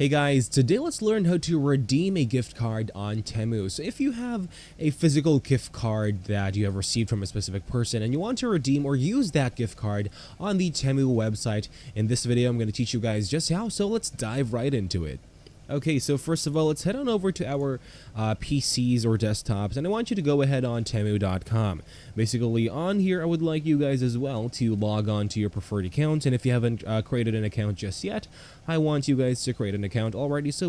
Hey guys, today let's learn how to redeem a gift card on Temu. So if you have a physical gift card that you have received from a specific person and you want to redeem or use that gift card on the Temu website, in this video I'm going to teach you guys just how, so let's dive right into it. Okay, so first of all, let's head on over to our PCs or desktops, and I want you to go ahead on Temu.com. Basically, on here, I would like you guys as well to log on to your preferred account, and if you haven't created an account just yet, I want you guys to create an account already, so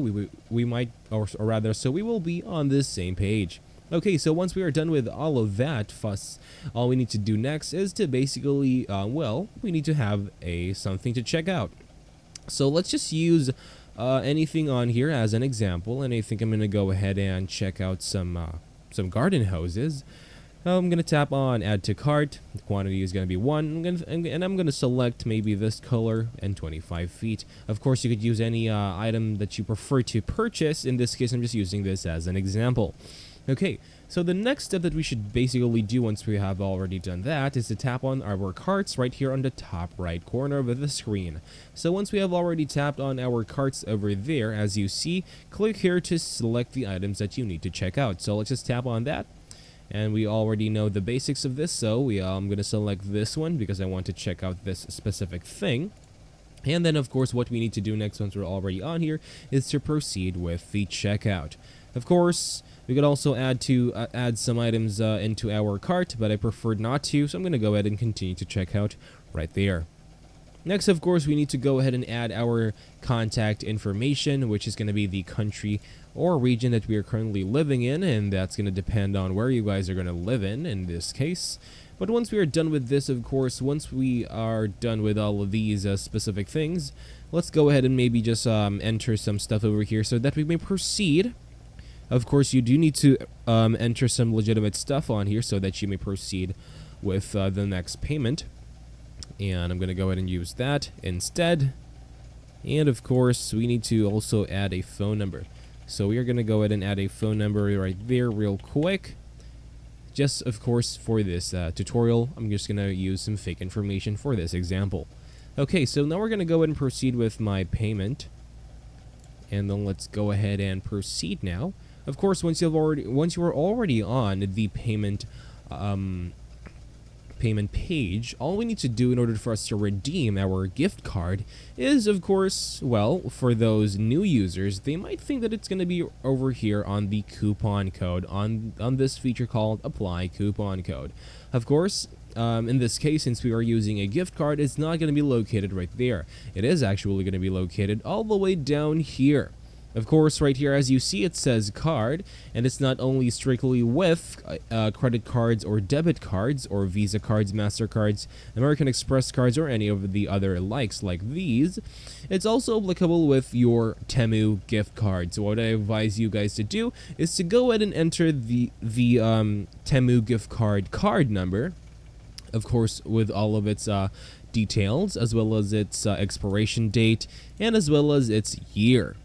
we might, or rather, so we will be on this same page. Okay, so once we are done with all of that fuss, all we need to do next is to basically, we need to have something to check out. So let's just use anything on here as an example, and I think I'm gonna go ahead and check out some garden hoses. I'm gonna tap on add to cart. The quantity is gonna be 1, and I'm gonna select maybe this color and 25 feet. Of course, you could use any item that you prefer to purchase. In this case, I'm just using this as an example. Okay, so the next step that we should basically do once we have already done that is to tap on our carts right here on the top right corner of the screen. So once we have already tapped on our carts over there, as you see, click here to select the items that you need to check out. So let's just tap on that. And we already know the basics of this, so I'm going to select this one because I want to check out this specific thing. And then, of course, what we need to do next once we're already on here is to proceed with the checkout. Of course, we could also add some items into our cart, but I preferred not to, so I'm going to go ahead and continue to check out right there. Next, of course, we need to go ahead and add our contact information, which is going to be the country or region that we are currently living in, and that's going to depend on where you guys are going to live in this case. But once we are done with this, of course, once we are done with all of these specific things, let's go ahead and maybe just enter some stuff over here so that we may proceed. Of course, you do need to enter some legitimate stuff on here so that you may proceed with the next payment. And I'm going to go ahead and use that instead. And of course, we need to also add a phone number. So we are going to go ahead and add a phone number right there real quick. Just, of course, for this tutorial, I'm just going to use some fake information for this example. Okay, so now we're going to go ahead and proceed with my payment. And then let's go ahead and proceed now. Of course, once you are already on the payment page, all we need to do in order for us to redeem our gift card is, of course, well, for those new users, they might think that it's going to be over here on the coupon code, on this feature called Apply Coupon Code. Of course, in this case, since we are using a gift card, it's not going to be located right there. It is actually going to be located all the way down here. Of course, right here, as you see, it says card, and it's not only strictly with credit cards or debit cards or Visa cards, MasterCards, American Express cards, or any of the other likes like these. It's also applicable with your Temu gift card. So what I advise you guys to do is to go ahead and enter the Temu gift card number, of course, with all of its details, as well as its expiration date, and as well as its year.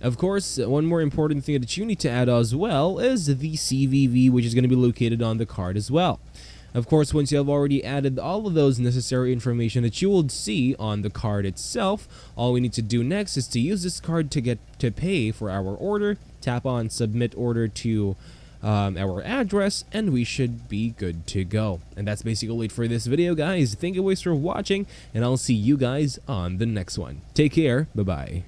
Of course, one more important thing that you need to add as well is the CVV, which is going to be located on the card as well. Of course, once you have already added all of those necessary information that you will see on the card itself, all we need to do next is to use this card to pay for our order, tap on submit order to our address, and we should be good to go. And that's basically it for this video, guys. Thank you guys for watching, and I'll see you guys on the next one. Take care. Bye-bye.